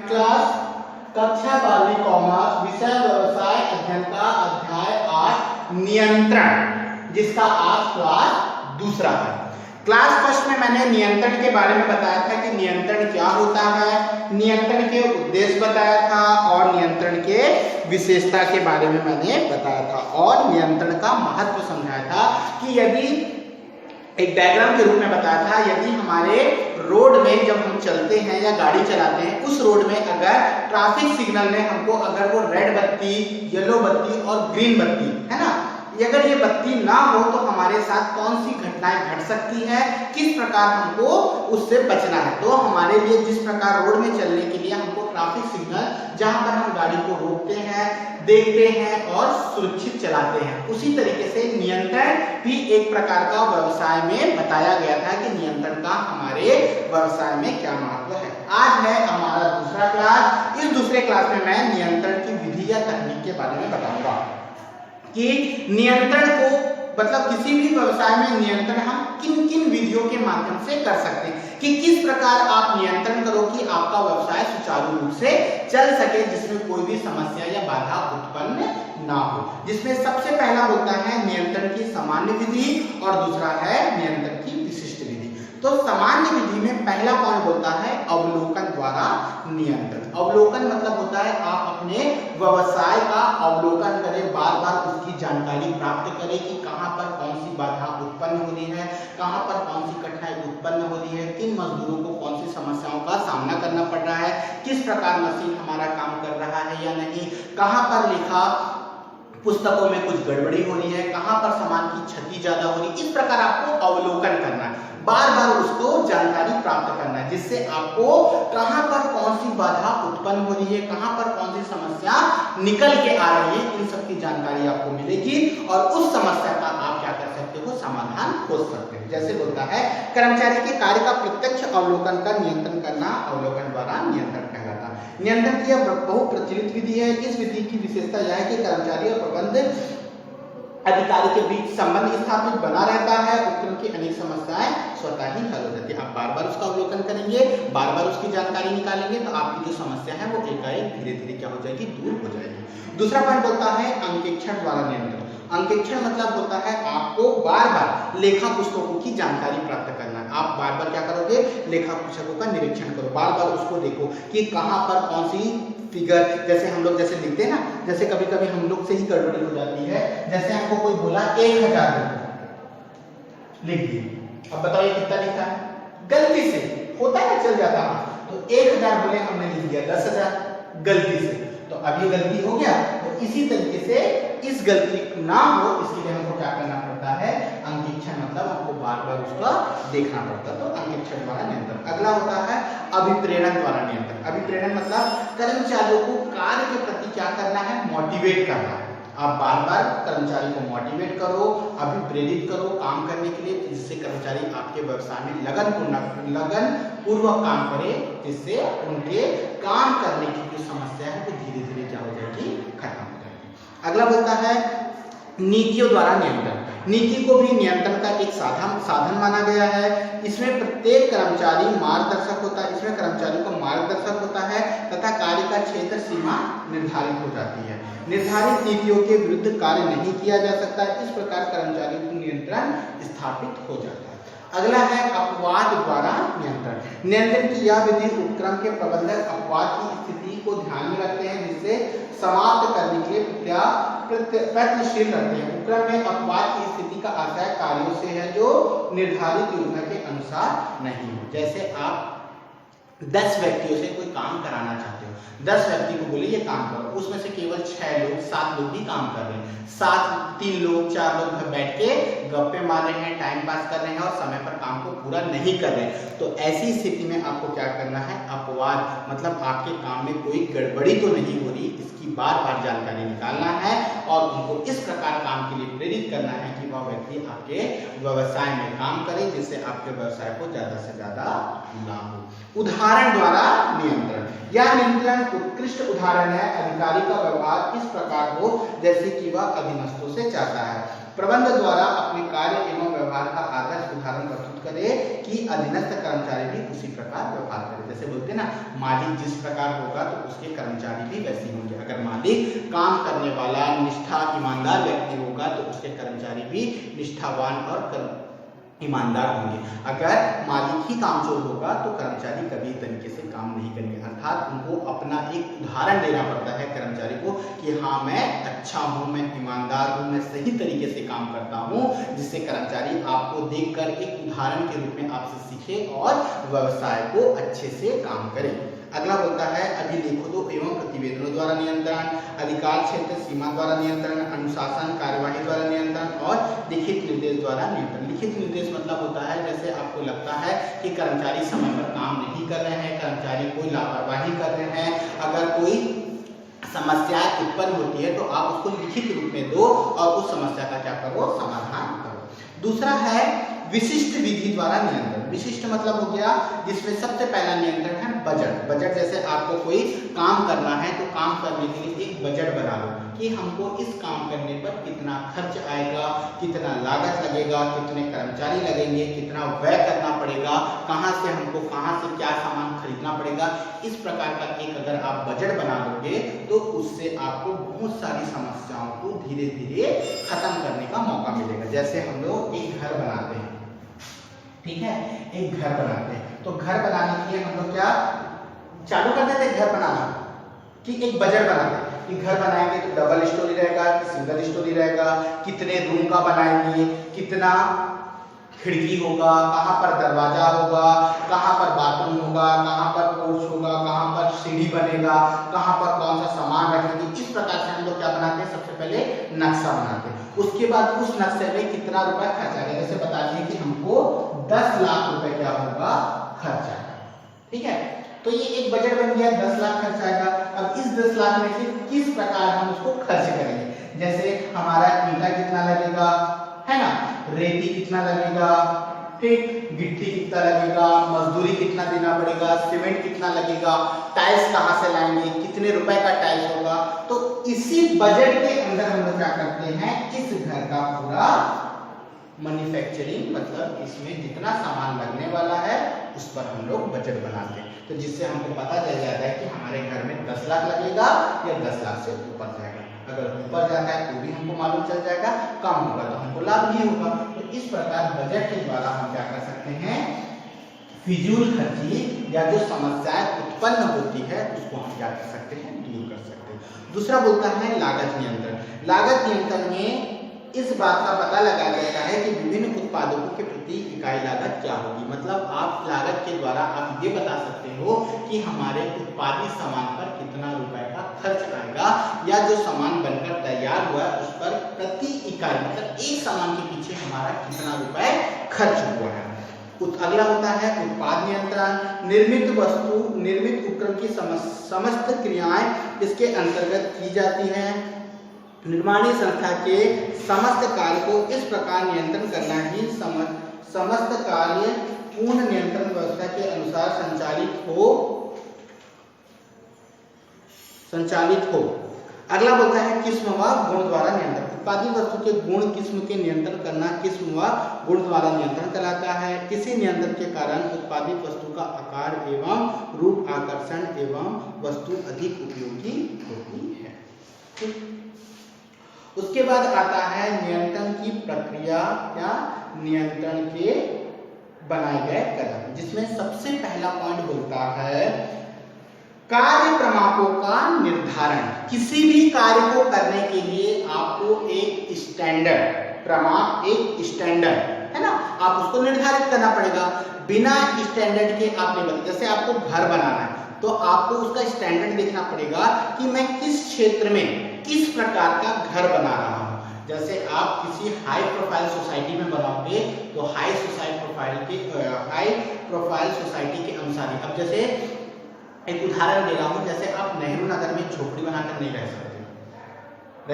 Class कक्षा 12 commerce विषय व्यवसाय अध्ययन का अध्याय 8 नियंत्रण, जिसका आज क्लास दूसरा है। क्लास फर्स्ट में मैंने नियंत्रण के बारे में बताया था कि नियंत्रण क्या होता है, नियंत्रण के उद्देश्य बताया था और नियंत्रण के विशेषता के बारे में मैंने बताया था और नियंत्रण का महत्व समझाया था कि यदि एक डायग्राम के रूप में बताया था, यदि हमारे रोड में जब हम चलते हैं या गाड़ी चलाते हैं, उस रोड में अगर ट्रैफिक सिग्नल में हमको अगर वो रेड बत्ती, येलो बत्ती और ग्रीन बत्ती है ना, अगर ये बत्ती ना हो तो हमारे साथ कौन सी घटनाएं घट सकती है, किस प्रकार हमको उससे बचना है। तो हमारे लिए जिस प्रकार रोड में चलने के लिए हमको ट्रैफिक सिग्नल जहां पर हम गाड़ी को रोकते हैं, देखते हैं और सुरक्षित चलाते हैं, उसी तरीके से नियंत्रण भी एक प्रकार का व्यवसाय में बताया गया था कि नियंत्रण का हमारे व्यवसाय में क्या महत्व है। आज है हमारा दूसरा क्लास। इस दूसरे क्लास में मैं नियंत्रण की विधि या तकनीक के बारे में बताऊंगा कि नियंत्रण को मतलब किसी भी व्यवसाय में नियंत्रण हम किन किन विधियों के माध्यम से कर सकते हैं, कि किस प्रकार आप नियंत्रण करो कि आपका व्यवसाय सुचारू रूप से चल सके, जिसमें कोई भी समस्या या बाधा उत्पन्न ना हो। जिसमें सबसे पहला होता है नियंत्रण की सामान्य विधि और दूसरा है नियंत्रण की विशिष्ट विधि। तो सामान्य विधि में पहला पॉइंट होता है अवलोकन द्वारा नियंत्रण। अवलोकन मतलब होता है आप अपने व्यवसाय का अवलोकन करें, बार बार उसकी जानकारी प्राप्त करें कि कहां पर कौन सी बाधा उत्पन्न हो रही है, कहां पर कौन सी कठिनाई उत्पन्न हो रही है, किन मजदूरों को कौन सी समस्याओं का सामना करना पड़ रहा है, किस प्रकार मशीन हमारा काम कर रहा है या नहीं, कहां पर लिखा पुस्तकों में कुछ गड़बड़ी हो रही है, कहां पर सामान की क्षति ज्यादा हो रही है। इस प्रकार आपको अवलोकन करना है, बार बार उसको जानकारी प्राप्त करना है, जिससे आपको कहां पर कौन सी बाधा उत्पन्न हो रही है, कहां पर कौन सी समस्या निकल के आ रही है, इन सब की जानकारी आपको मिलेगी और उस समस्या का आप क्या कर सकते हो, समाधान खोज सकते हो। जैसे होता है कर्मचारी के कार्य का प्रत्यक्ष अवलोकन का नियंत्रण करना अवलोकन द्वारा नियंत्रण कहलाता है। नियंत्रण की बहुत प्रचलित विधि है। इस विधि की विशेषता यह है कि कर्मचारी और प्रबंध अधिकारी के बीच संबंध स्थापित बना रहता है, उपक्रम की अनेक समस्याएं स्वतः ही हल हो जाती है। आप बार बार उसका अवलोकन करेंगे, बार बार उसकी जानकारी निकालेंगे तो आपकी जो समस्या है वो एकाएक धीरे धीरे क्या हो जाएगी, दूर हो जाएगी। दूसरा पॉइंट होता है अंकेक्षण द्वारा नियंत्रण। अंकेक्षण मतलब होता है आपको बार बार लेखा पुस्तकों की जानकारी प्राप्त करना। आप बार बार क्या करोगे, लेखा पुस्तकों का निरीक्षण करो, बार बार उसको देखो कि कहां पर कौन सी फिगर, जैसे हम लोग जैसे लिखते हैं ना, जैसे कभी कभी हम लोग से ही गड़बड़ी हो जाती है। जैसे हमको कोई बोला 1000 लिख दिए, अब बताओ ये कितना लिखा है, गलती से होता है, चल जाता है। तो 1000 बोले हमने लिख दिया 10,000 गलती से, तो अब ये गलती हो गया। तो इसी तरीके से इस गलती ना हो इसके लिए हमको क्या करना पड़ता है, अंकेक्षण मतलब हमको बार बार उसका देखना पड़ता है। तो अंकेक्षण द्वारा नियंत्रण। अगला होता है अभिप्रेरण द्वारा नियंत्रण। अभिप्रेरण मतलब कर्मचारियों को कार्य के प्रति क्या करना है, मोटिवेट करना है। आप बार बार कर्मचारी को मोटिवेट करो, अभिप्रेरित करो काम करने के लिए, जिससे कर्मचारी आपके व्यवसाय में लगन पूर्वक काम करे, जिससे उनके काम करने की जो समस्या है वो धीरे धीरे क्या हो जाएगी, खत्म हो जाएगी। अगला बोलता है नीतियों द्वारा नियंत्रण। नीति को भी नियंत्रण का एक साधन माना गया है। इसमें प्रत्येक कर्मचारी मार्गदर्शक होता है, इसमें कर्मचारी को मार्गदर्शक होता है तथा कार्य का क्षेत्र सीमा निर्धारित हो जाती है। निर्धारित नीतियों के विरुद्ध कार्य नहीं किया जा सकता, इस प्रकार कर्मचारियों को नियंत्रण स्थापित हो जाता है। अगला है अपवाद द्वारा नियंत्रण। नियंत्रण की यह विधि उपक्रम के प्रबंधक अपवाद की स्थिति को ध्यान में रखते हैं, जिससे समाप्त करने के लिए प्रयत्नशील रहते हैं। उपक्रम में अपवाद की स्थिति का आशय कार्यों से है जो निर्धारित योजना के अनुसार नहीं हो। जैसे आप 10 व्यक्तियों से कोई काम कराना चाहते हो, 10 व्यक्ति को बोले ये काम करो, उसमें से केवल 6 लोग 7 लोग ही काम कर रहे हैं, 3 लोग 4 लोग घर बैठ के गप्पे मार रहे हैं, टाइम पास कर रहे हैं और समय पर काम को पूरा नहीं कर रहे हैं। तो ऐसी स्थिति में आपको क्या करना है, अपवाद मतलब आपके काम में कोई गड़बड़ी तो नहीं हो रही, इसकी बार बार जानकारी निकालना है और उनको इस प्रकार काम के लिए प्रेरित करना है कि वह व्यक्ति आपके व्यवसाय में काम करे, जिससे आपके व्यवसाय को ज्यादा से ज्यादा लाभ हो। उदाहरण द्वारा नियंत्रण। यह नियंत्रण उत्कृष्ट उदाहरण है। अधिकारी का व्यवहार इस प्रकार हो जैसे कि वह अधीनस्थों से चाहता है। प्रबंध द्वारा अपने कार्य एवं व्यवहार का आदर्श उदाहरण प्रस्तुत करे कि अधीनस्थ कर्मचारी भी उसी प्रकार व्यवहार करे। जैसे बोलते हैं ना, मालिक जिस प्रकार होगा तो उसके कर्मचारी भी वैसे होंगे। अगर मालिक काम करने वाला निष्ठा ईमानदार व्यक्ति होगा तो उसके कर्मचारी भी निष्ठावान और ईमानदार होंगे। अगर मालिक ही कामचोर होगा तो कर्मचारी कभी तरीके से काम नहीं करेंगे। अर्थात उनको अपना एक उदाहरण देना पड़ता है कर्मचारी को कि हाँ मैं अच्छा हूँ, मैं ईमानदार हूँ, मैं सही तरीके से काम करता हूँ, जिससे कर्मचारी आपको देखकर एक उदाहरण के रूप में आपसे सीखे और व्यवसाय को अच्छे से काम करे। अगला बोलता है अभिलेखों एवं प्रतिवेदनों द्वारा नियंत्रण, अधिकार क्षेत्र सीमा द्वारा नियंत्रण, अनुशासन कार्यवाही द्वारा नियंत्रण और लिखित निर्देश द्वारा नियंत्रण। लिखित निर्देश मतलब होता है जैसे आपको लगता है कि कर्मचारी समय पर काम नहीं कर रहे हैं, कर्मचारी कोई लापरवाही कर रहे हैं, अगर कोई समस्या उत्पन्न होती है तो आप उसको लिखित रूप में दो और उस समस्या का क्या करो, समाधान करो। दूसरा है विशिष्ट विधि द्वारा नियंत्रण। विशिष्ट मतलब हो गया जिसमें सबसे पहला नियंत्रण है बजट। बजट जैसे आपको कोई काम करना है तो काम करने के लिए एक बजट बना लो कि हमको इस काम करने पर कितना खर्च आएगा, कितना लागत लगेगा, कितने कर्मचारी लगेंगे, कितना व्यय करना पड़ेगा, कहाँ से हमको कहाँ से क्या सामान खरीदना पड़ेगा। इस प्रकार का एक अगर आप बजट बना लोगे तो उससे आपको बहुत सारी समस्याओं को धीरे धीरे खत्म करने का मौका मिलेगा। जैसे हम लोग एक घर बनाते हैं, ठीक है, एक घर बनाते हैं तो घर बनाने के लिए हम लोग क्या चालू कर देते हैं घर बनाना कि एक बजट बनाते हैं कि घर बनाएंगे तो डबल स्टोरी रहेगा कि सिंगल स्टोरी रहेगा, कितने रूम का बनाएंगे, कितना खिड़की होगा, कहाँ पर दरवाजा होगा, कहाँ पर बाथरूम होगा, कहाँ पर पोर्च होगा, कहाँ पर सीढ़ी बनेगा, कहाँ पर कौन सा सामान रखेंगे। इस प्रकार से हम लोग क्या बनाते हैं, सबसे पहले नक्शा बनाते हैं। उसके बाद उस नक्शे में कितना रुपया खर्च आएगा, जैसे बता दिए कि हमको 10 लाख रुपए क्या होगा खर्च आएगा, ठीक है। तो ये एक बजट बन गया, 10 लाख खर्च आएगा। अब इस 10 लाख में से किस प्रकार हम उसको खर्च करेंगे, जैसे हमारा ईंटा कितना लगेगा, है ना, रेती कितना लगेगा, ठीक, गिट्टी कितना लगेगा, मजदूरी कितना देना पड़ेगा, सीमेंट कितना लगेगा, टाइल्स कहाँ से लाएंगे, कितने रुपए का टाइल्स होगा। तो इसी बजट के अंदर हम लोग क्या करते हैं, इस घर का पूरा मैन्युफैक्चरिंग मतलब इसमें जितना सामान लगने वाला है उस पर हम लोग बजट बनाते हैं। तो जिससे हमको पता चल जाता है कि हमारे घर में 10 लाख लगेगा या 10 लाख से ऊपर जाएगा। अगर ऊपर जाता है तो भी हमको मालूम चल जाएगा, कम होगा तो हमको लाभ ही होगा। तो इस प्रकार बजट के द्वारा हम क्या कर सकते हैं, फिजूल खर्ची या जो समस्याएं उत्पन्न होती है उसको हम क्या कर सकते हैं, दूर कर सकते हैं। दूसरा बोलता है लागत नियंत्रण। लागत नियंत्रण में इस बात का पता लगाया जाता है कि विभिन्न उत्पादकों के प्रति इकाई लागत क्या होगी। मतलब आप लागत के द्वारा आप ये बता सकते हो कि हमारे उत्पादित सामान पर कितना रुपए का खर्च आएगा या जो सामान बनकर तैयार हुआ है उस पर प्रति इकाई मतलब एक सामान के पीछे हमारा कितना रुपए खर्च हुआ है। अगला होता है उत्पाद नियंत्रण। निर्मित वस्तु निर्मित उपकरण की समस्त क्रियाएं इसके अंतर्गत की जाती हैं। निर्माणी संस्था के समस्त कार्य को इस प्रकार नियंत्रण करना ही समस्त कार्य पूर्ण नियंत्रण व्यवस्था के अनुसार संचालित हो। अगला बोलता है किस्म व गुण द्वारा नियंत्रण। उत्पादित वस्तु के गुण किस्म के नियंत्रण करना किस्म व गुण द्वारा नियंत्रण कहलाता है। किसी नियंत्रण के कारण उत्पादित वस्तु का आकार एवं रूप आकर्षण एवं वस्तु अधिक उपयोगी होती है। ठीक, उसके बाद आता है नियंत्रण की प्रक्रिया या नियंत्रण के बनाए गए कदम, जिसमें सबसे पहला पॉइंट बोलता है कार्य प्रमापों का निर्धारण। किसी भी कार्य को करने के लिए आपको एक स्टैंडर्ड प्रमाप, एक स्टैंडर्ड है ना, आप उसको निर्धारित करना पड़ेगा। बिना स्टैंडर्ड के आप नहीं बता, जैसे आपको घर बनाना है तो आपको उसका स्टैंडर्ड देखना पड़ेगा कि मैं किस क्षेत्र में किस प्रकार का घर बना रहा हूँ। जैसे आप किसी हाई प्रोफाइल सोसाइटी में बनाओगे तो हाई प्रोफाइल सोसाइटी के अनुसार ही। अब जैसे एक उदाहरण दे रहा हूँ, जैसे आप नेहरू नगर में झोपड़ी बनाकर नहीं रह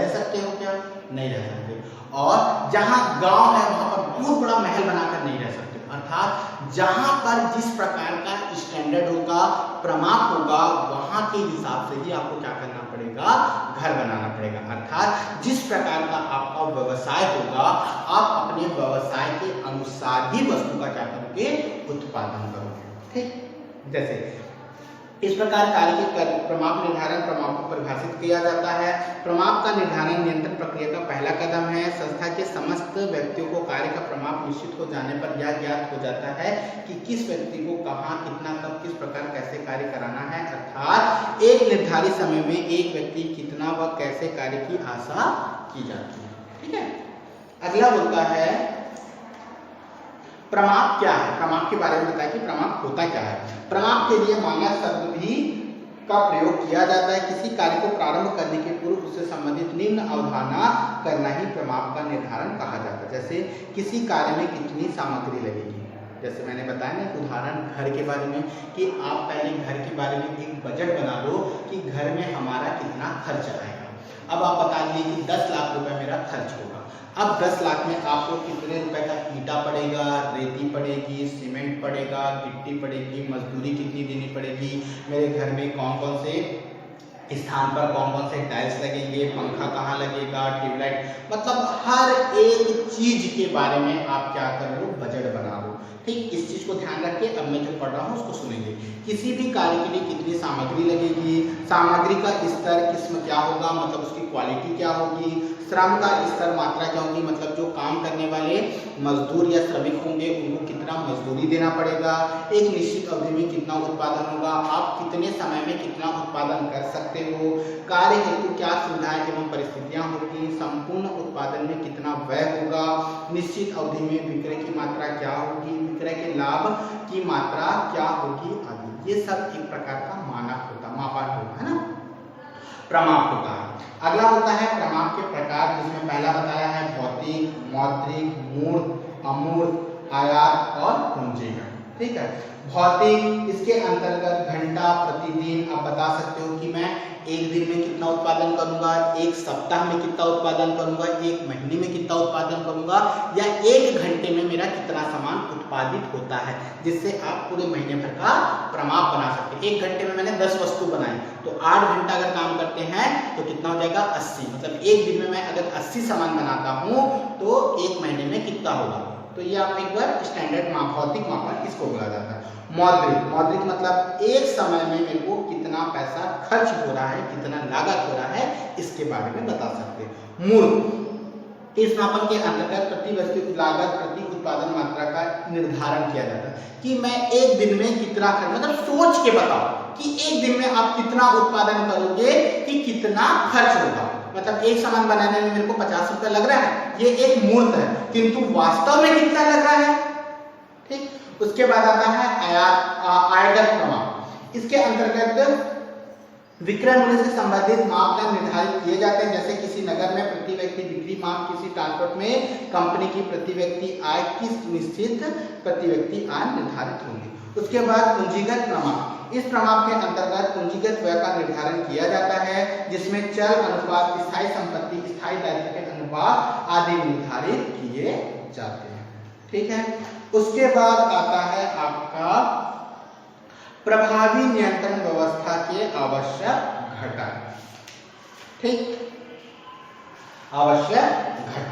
सकते हो क्या? नहीं रह सकते। और जहाँ गांव है वहां पर बहुत बड़ा महल बनाकर नहीं रह सकते। अर्थात जहां पर जिस प्रकार का स्टैंडर्ड होगा, प्रमाप होगा, वहां के हिसाब से ही आपको क्या करना पड़ेगा, घर बनाना पड़ेगा। अर्थात जिस प्रकार का आपका व्यवसाय होगा, आप अपने व्यवसाय के अनुसार ही वस्तु का क्या करोगे, उत्पादन करोगे। ठीक, जैसे इस प्रकार कार्य के प्रमाप निर्धारण प्रमाप को परिभाषित किया जाता है। प्रमाप का निर्धारण नियंत्रण प्रक्रिया का पहला कदम है। संस्था के समस्त व्यक्तियों को कार्य का प्रमाप निश्चित हो जाने पर यह ज्ञात हो जाता है कि किस व्यक्ति को कहाँ, कितना, कब, किस प्रकार, कैसे कार्य कराना है। अर्थात एक निर्धारित समय में एक व्यक्ति कितना व कैसे कार्य की आशा की जाती है। ठीक है, अगला बोलता है प्रमाप क्या है। प्रमाप के बारे में बताया कि प्रमाप होता क्या है। प्रमाप के लिए मानक शब्द भी का प्रयोग किया जाता है। किसी कार्य को प्रारंभ करने के पूर्व उससे संबंधित निम्न अवधारणा करना ही प्रमाप का निर्धारण कहा जाता है। जैसे किसी कार्य में कितनी सामग्री लगेगी, जैसे मैंने बताया ना एक उदाहरण घर के बारे में, कि आप पहले घर के बारे में एक बजट बना लो कि घर में हमारा कितना खर्च आएगा। अब आप बता दीजिए कि 10 लाख रुपए मेरा खर्च होगा। अब 10 लाख में आपको कितने रुपए का ईंटा पड़ेगा, रेती पड़ेगी, सीमेंट पड़ेगा, गिट्टी पड़ेगी, मजदूरी कितनी देनी पड़ेगी, मेरे घर में कौन कौन से स्थान पर कौन कौन से टाइल्स लगेंगे, पंखा कहाँ लगेगा, ट्यूबलाइट, मतलब हर एक चीज के बारे में आप क्या कर लो, बजट बना लो। ठीक, इस चीज को ध्यान रख के अब मैं जो पढ़ रहा हूँ उसको सुनेंगे। किसी भी कार्य के लिए कितनी सामग्री लगेगी, सामग्री का स्तर किस्म क्या होगा, मतलब उसकी क्वालिटी क्या होगी, श्रम का स्तर मात्रा क्या होगी, मतलब जो काम करने वाले मजदूर या श्रमिक होंगे उनको कितना मजदूरी देना पड़ेगा, एक निश्चित अवधि में कितना उत्पादन होगा, आप कितने समय में कितना उत्पादन कर सकते हो, कार्य हेतु क्या सुविधाएं एवं परिस्थितियां होगी, संपूर्ण उत्पादन में कितना व्यय होगा, निश्चित अवधि में विक्रय की मात्रा क्या होगी, विक्रय के लाभ की मात्रा क्या होगी आदि। ये सब एक प्रकार का मानक होता, मापन होता है ना, प्रमाप होता है। अगला होता है प्रमाप के प्रकार, जिसमें पहला बताया है भौतिक, मौद्रिक, मूर्त, अमूर्त, आयात और पूंजीगत। ठीक है, भौतिक, इसके अंतर्गत घंटा, प्रतिदिन, आप बता सकते हो कि मैं एक दिन में कितना उत्पादन करूंगा, एक सप्ताह में कितना उत्पादन करूंगा, एक महीने में कितना उत्पादन करूंगा, या एक घंटे में मेरा कितना सामान उत्पादित होता है, जिससे आप पूरे महीने भर का प्रमाप बना सकते हैं। एक घंटे में मैंने 10 वस्तु बनाई तो 8 घंटा अगर काम करते हैं तो कितना हो जाएगा, 80, मतलब एक दिन में मैं अगर 80 सामान बनाता हूँ तो एक महीने में कितना होगा। तो ये आप एक बार स्टैंडर्ड भौतिक मापन इसको बोला जाता है। मौद्रिक, मौद्रिक मतलब एक समय में मेरे को कितना पैसा खर्च हो रहा है, कितना लागत हो रहा है, इसके बारे में बता सकते हैं। मूर्त, इस मापन के अंतर्गत प्रति वस्तु लागत प्रति उत्पादन मात्रा का निर्धारण किया जाता है कि मैं एक दिन में कितना खर्च, मतलब सोच के बताओ कि एक दिन में आप कितना उत्पादन करोगे कि कितना खर्च होगा। मतलब एक सामान बनाने में मेरे को 50 रुपए लग रहा है, ये एक मूर्त है, किंतु वास्तव में कितना लग रहा है। ठीक, उसके बाद आता है आयात प्रमाप। इसके अंतर्गत विक्रय मूल्य से संबंधित मापदंड निर्धारित किए जाते हैं। जैसे किसी नगर में प्रति व्यक्ति बिक्री माप, किसी ट्रांसपोर्ट में कंपनी की प्रति व्यक्ति आय, किस निश्चित प्रति व्यक्ति आय निर्धारित होंगी। उसके बाद पूंजीगत प्रमाप, इस प्रमाप के अंतर्गत पूंजीगत व्यय का निर्धारण किया जाता है, जिसमें चल अनुपात, स्थायी संपत्ति, स्थायी दायित्व के अनुपात आदि निर्धारित किए जाते हैं। ठीक है, उसके बाद आता है आपका प्रभावी नियंत्रण व्यवस्था के आवश्यक घटक। ठीक, आवश्यक घटक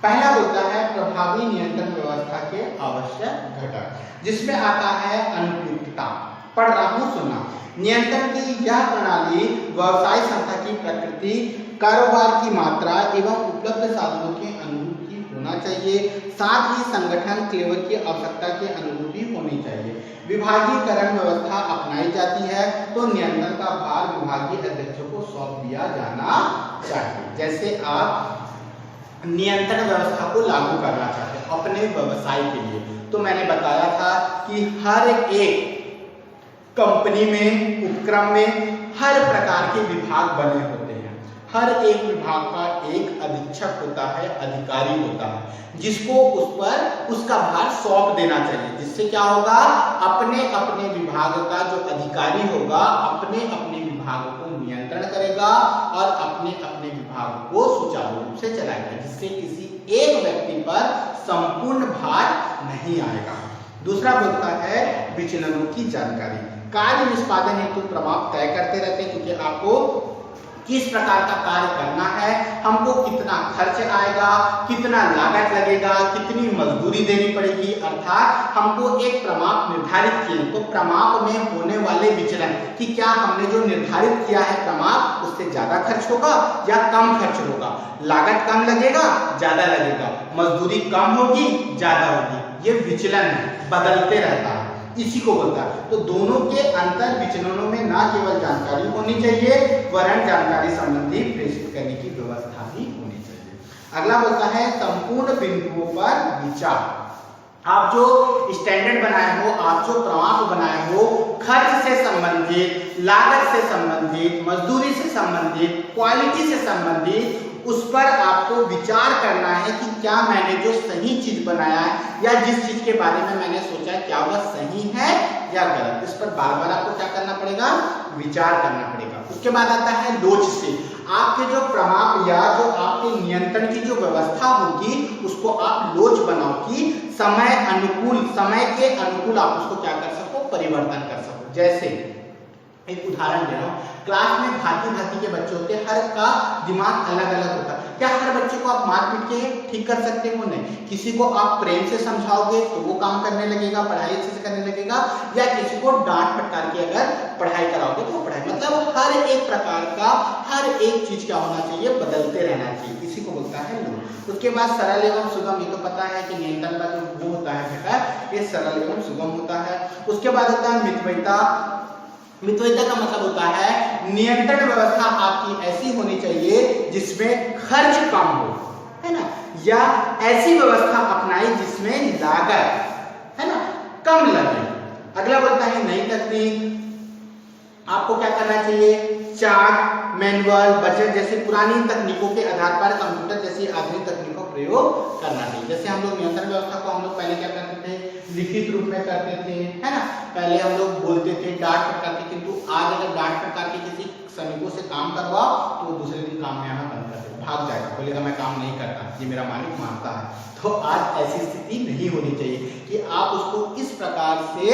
पहला होता है प्रभावी नियंत्रण व्यवस्था के आवश्यक घटक, जिसमें आता है अनुपयुक्तता। पढ़ रहा हूं, सुनना। नियंत्रण की यह प्रणाली व्यवसाय संस्था की प्रकृति, कारोबार की मात्रा एवं उपलब्ध साधनों के अनुरूप ही होना चाहिए। साथ ही संगठन क्लेवर की आवश्यकता के अनुरूप ही होनी चाहिए। विभागीकरण व्यवस्था अपनाई जाती है तो नियंत्रण का भार विभागीय अध्यक्षों को सौंप दिया जाना चाहिए। जैसे आप नियंत्रण व्यवस्था को लागू करना चाहते हैं अपने व्यवसाय के लिए, तो मैंने बताया था कि हर एक कंपनी में, उपक्रम में हर प्रकार के विभाग बने होते हैं। हर एक विभाग का एक अधीक्षक होता है, अधिकारी होता है, जिसको उस पर उसका भार सौंप देना चाहिए। जिससे क्या होगा, अपने अपने विभाग का जो अधिकारी होगा अपने अपने विभाग को नियंत्रण करेगा और अपने अपने विभाग को सुचारू रूप से चलाएगा, जिससे किसी एक व्यक्ति पर संपूर्ण भार नहीं आएगा। दूसरा होता है विचलनों की जानकारी। कार्य निष्पादन हेतु प्रमाप तय करते रहते हैं, क्योंकि आपको किस प्रकार का कार्य करना है, हमको कितना खर्च आएगा, कितना लागत लगेगा, कितनी मजदूरी देनी पड़ेगी, अर्थात हमको एक प्रमाप निर्धारित किए। तो प्रमाप में होने वाले विचलन कि क्या हमने जो निर्धारित किया है प्रमाप उससे ज्यादा खर्च होगा या कम खर्च होगा, लागत कम लगेगा ज्यादा लगेगा, मजदूरी कम होगी ज्यादा होगी, ये विचलन बदलते रहता है, इसी को बोलता है। तो दोनों के अंतर विचलनों में ना केवल जानकारी होनी चाहिए वरन जानकारी संबंधी प्रेषित करने की व्यवस्था भी होनी चाहिए। अगला बोलता है संपूर्ण बिंदुओं पर विचार। आप जो स्टैंडर्ड बनाए हो, आप जो प्रमाप बनाए हो, खर्च से संबंधित, लागत से संबंधित, मजदूरी से संबंधित, क्वालिटी से संबंधित, उस पर आपको विचार करना है कि क्या मैंने जो सही चीज बनाया है या जिस चीज के बारे में मैंने सोचा है क्या वह सही है या गलत। इस पर बार बार आपको क्या करना पड़ेगा, विचार करना पड़ेगा। उसके बाद आता है लोच से। आपके जो प्रमाप या जो आपके नियंत्रण की जो व्यवस्था होगी उसको आप लोच बनाओ कि समय अनुकूल, समय के अनुकूल आप उसको क्या कर सको, परिवर्तन कर सको। जैसे एक उदाहरण दे रहा हूँ, क्लास में भांति के बच्चे होते हैं, हर का दिमाग अलग अलग होता है। क्या हर बच्चे को आप मार पीट के ठीक कर सकते हो? नहीं। किसी को आप प्रेम से समझाओगे तो वो काम करने लगेगा, पढ़ाई अच्छे से करने लगेगा, या किसी को डांट फटकार के अगर पढ़ाई कराओगे तो पढ़ाई, मतलब हर एक प्रकार का हर एक चीज क्या होना चाहिए, बदलते रहना चाहिए, इसी को बोलता है लोच। उसके बाद सरल एवं सुगम, ये तो पता है कि नियंत्रण का जो वो होता है बेटा ये सरल एवं सुगम होता है। उसके बाद होता है मितव्ययिता। मितव्ययिता का मतलब होता है नियंत्रण व्यवस्था आपकी ऐसी होनी चाहिए जिसमें खर्च कम हो, है ना, या ऐसी व्यवस्था अपनाई जिसमें लागत, है ना, कम लगे। अगला बोलता है नई तकनीक। आपको क्या करना चाहिए, चार्ट, मैनुअल, बजट जैसे पुरानी तकनीकों के आधार पर कंप्यूटर जैसी आधुनिक तकनीकों का प्रयोग करना चाहिए। जैसे हम लोग नियंत्रण व्यवस्था को हम लोग पहले क्या करते थे, लिखित रूप में करते थे, है ना, पहले हम लोग बोलते थे, डांट फटकार के, किंतु आज अगर डांट फटकार के किसी श्रमिकों से काम करवाओ तो वो दूसरे दिन काम में आना बंद कर देगा, भाग जाएगा, बोलेगा मैं काम नहीं करता, ये मेरा मालिक मानता है। तो आज ऐसी स्थिति नहीं होनी चाहिए कि आप उसको इस प्रकार से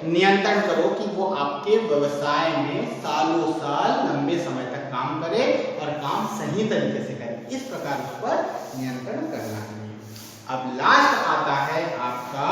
नियंत्रण करो कि वो आपके व्यवसाय में सालों साल लंबे समय तक काम करे और काम सही तरीके से करे, इस प्रकार उस पर नियंत्रण करना चाहिए। अब लास्ट आता है आपका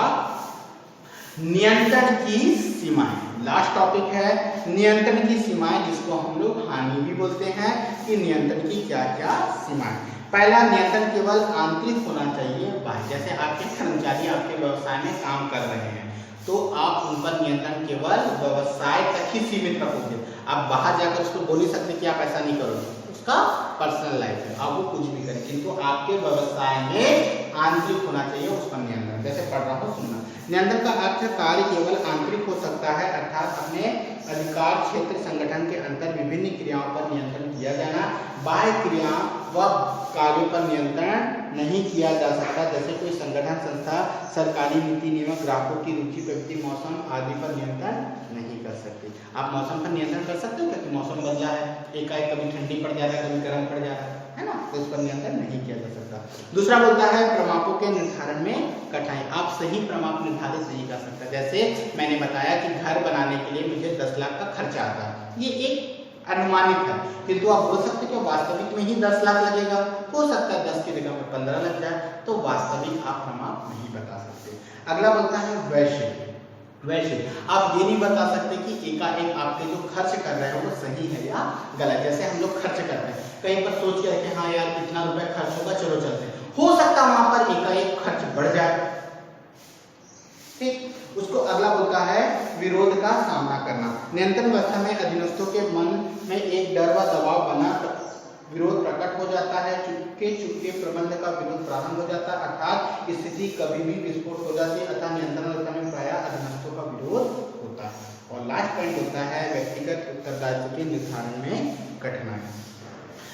नियंत्रण की सीमाएं। लास्ट टॉपिक है नियंत्रण की सीमाएं, जिसको हम लोग हानि भी बोलते हैं कि नियंत्रण की क्या क्या सीमाएं। पहला, नियंत्रण केवल आंतरिक होना चाहिए, बाह्य। जैसे आपके कर्मचारी आपके व्यवसाय में काम कर रहे हैं तो आप उन पर नियंत्रण केवल व्यवसाय तक ही सीमित रखोगे। आप बाहर जाकर उसको बोल नहीं सकते कि आप ऐसा नहीं करोगे, उसका पर्सनल लाइफ है, आप वो कुछ भी करें, किंतु आपके व्यवसाय में आंतरिक होना चाहिए उस पर नियंत्रण। जैसे पढ़ रहा हूँ, सुनना। नियंत्रण का अर्थ कार्य केवल आंतरिक हो सकता है, अर्थात अपने अधिकार क्षेत्र संगठन के अंतर विभिन्न क्रियाओं पर नियंत्रण किया जाना। बाह्य क्रिया व कार्यों पर नियंत्रण नहीं किया जा सकता, जैसे कोई संगठन, संस्था, सरकारी नीति नियम, ग्राहकों की रुचि, प्रवृत्ति, मौसम आदि पर नियंत्रण नहीं कर सकते। आप मौसम पर नियंत्रण कर सकते हो क्योंकि मौसम बदला है, एकाएक कभी ठंडी पड़ जा रहा है, कभी गर्म पड़ जा रहा है ना, तो इस पर नियंत्रण नहीं किया जा सकता। दूसरा बोलता है प्रमापों के निर्धारण में कठिनाई। आप सही प्रमाप निर्धारित नहीं कर सकते। जैसे मैंने बताया कि घर बनाने के लिए मुझे 10 लाख का खर्चा आता है, ये एक अनुमानित है, किंतु आप बोल सकते कि वास्तविक में ही 10 लाख लगेगा, हो सकता है 10 की जगह में 15 लग जाए, तो वास्तविक आप प्रमाप नहीं बता सकते। अगला बोलता है वैश्विक। आप ये नहीं बता सकते कि एकाएक आपके जो खर्च कर रहे हो वो सही है या गलत। जैसे हम लोग खर्च करते हैं, कहीं पर सोच के रखें हाँ यार इतना रुपए खर्च होगा, चलो चलते हैं, हो सकता है वहां पर एकाएक खर्च बढ़ जाए, ठीक। उसको अगला बोलता है विरोध का सामना करना। नियंत्रण व्यवस्था में अधीनस्थों के मन में एक डर व दबाव बना विरोध प्रकट हो जाता है, चुपके प्रबंध का विरोध प्रारंभ हो जाता है, अर्थात स्थिति कभी भी विस्फोट हो जाती है, अतः नियंत्रण व्यवस्था में प्रायः अधीनस्थों का विरोध होता है। और लास्ट पॉइंट होता है व्यक्तिगत उत्तरदायित्व के निर्धारण में कठिनाई।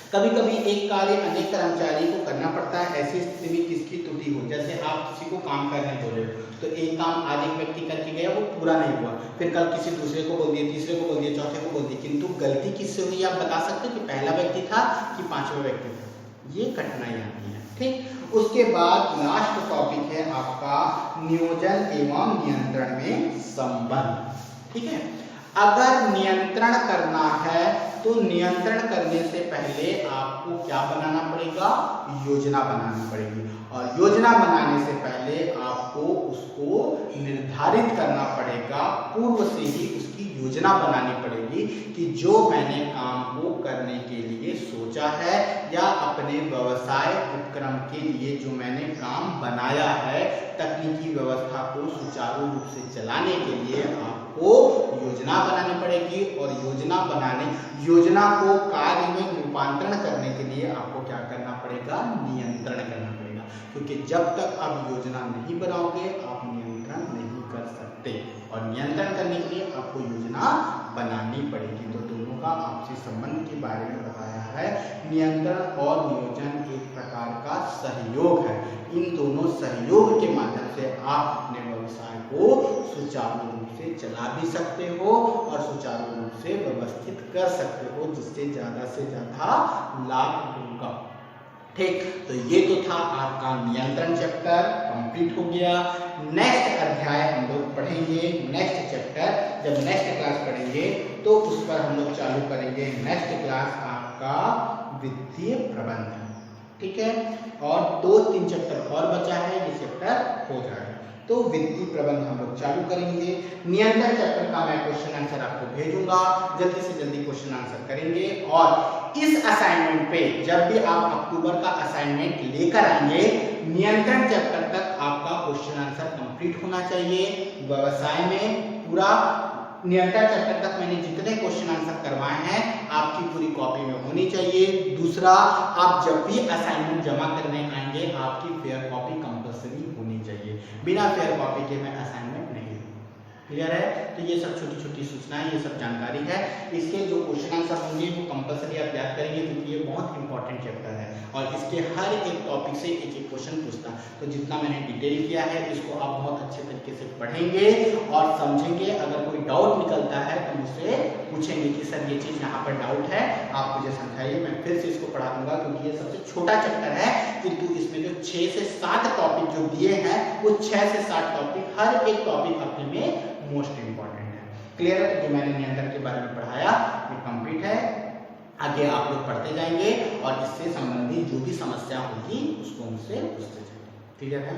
कभी कभी एक कार्य अनेक कर्मचारी को करना पड़ता है, ऐसी स्थिति में किसकी त्रुटि हो, जैसे आप किसी को काम करने बोले तो एक काम आज एक व्यक्ति करके गया, वो पूरा नहीं हुआ, फिर कल किसी दूसरे को बोल दिए, तीसरे को बोल दिए, चौथे को बोल दिए, किंतु गलती किससे हुई आप बता सकते कि पहला व्यक्ति था कि 5वां व्यक्ति था, ये कठिनाई आती है, ठीक। उसके बाद लास्ट टॉपिक है आपका नियोजन एवं नियंत्रण में संबंध, ठीक है। अगर नियंत्रण करना है तो नियंत्रण करने से पहले आपको क्या बनाना पड़ेगा, योजना बनानी पड़ेगी। और योजना बनाने से पहले आपको उसको निर्धारित करना पड़ेगा, पूर्व से ही उसकी योजना बनानी पड़ेगी कि जो मैंने काम को करने के लिए सोचा है या अपने व्यवसाय उपक्रम के लिए जो मैंने काम बनाया है, तकनीकी व्यवस्था को सुचारू रूप से चलाने के लिए आपको योजना बनानी पड़ेगी। और योजना को कार्य में रूपांतरण करने के लिए आपको क्या करना पड़ेगा, नियंत्रण करना पड़ेगा। क्योंकि जब तक आप योजना नहीं बनाओगे आप नियंत्रण नहीं कर सकते, और नियंत्रण करने के लिए आपको योजना बनानी पड़ेगी। तो दोनों का आपसी संबंध के बारे में बताया है। नियंत्रण और नियोजन एक प्रकार का सहयोग है। इन दोनों सहयोग के माध्यम से आप अपने व्यवसाय को सुचारू रूप से चला भी सकते हो और सुचारू रूप से व्यवस्थित कर सकते हो, जिससे ज्यादा से ज्यादा लाभ होगा। ठीक, तो ये तो था आपका नियंत्रण चैप्टर, कंप्लीट हो गया। नेक्स्ट अध्याय हम लोग पढ़ेंगे, नेक्स्ट चैप्टर जब नेक्स्ट क्लास पढ़ेंगे तो उस पर हम लोग चालू करेंगे नेक्स्ट क्लास आपका वित्तीय प्रबंधन। ठीक है, और 2-3 चैप्टर और बचा है, ये चैप्टर हो जाएगा तो वित्तीय प्रबंधन हम लोग चालू करेंगे। नियंत्रण चैप्टर का मैं क्वेश्चन आंसर आपको भेजूंगा, जल्दी से जल्दी क्वेश्चन आंसर करेंगे। और इस असाइनमेंट पे जब भी आप अक्टूबर का असाइनमेंट लेकर आएंगे, नियंत्रण चैप्टर तक आपका क्वेश्चन आंसर कंप्लीट होना चाहिए। व्यवसाय में पूरा नियंत्रण चैप्टर तक मैंने जितने क्वेश्चन आंसर करवाए हैं आपकी पूरी कॉपी में होनी चाहिए। दूसरा, आप जब भी असाइनमेंट जमा करने आएंगे आपकी फेयर कॉपी कंपलसरी होनी चाहिए। बिना फेयर कॉपी के मैं असाइनमेंट नहीं, क्लियर है? तो ये सब छोटी छोटी सूचनाएं, ये सब जानकारी है। इसके जो क्वेश्चन आंसर होंगे वो कंपलसरी आप याद करेंगे, क्योंकि ये बहुत इंपॉर्टेंट चैप्टर है और इसके हर एक टॉपिक से एक एक क्वेश्चन पूछता है। तो जितना मैंने डिटेल किया है इसको आप बहुत अच्छे तरीके से पढ़ेंगे और समझेंगे। अगर कोई डाउट निकलता है तो मुझसे पूछेंगे कि सर ये चीज़ यहाँ पर डाउट है, आप मुझे समझाइए, मैं फिर से इसको पढ़ा दूंगा। क्योंकि ये सबसे छोटा चैप्टर है, किंतु इसमें जो 6 से 7 टॉपिक जो दिए हैं वो 6 से 7 टॉपिक, हर एक टॉपिक अपने में मोस्ट इंपॉर्टेंट है। क्लियर है? तो जो मैंने नियंत्रण के बारे में पढ़ाया ये कंप्लीट है। आगे आप लोग पढ़ते जाएंगे और इससे संबंधित जो भी समस्या होगी उसको मुझसे पूछते जाएंगे। क्लियर है?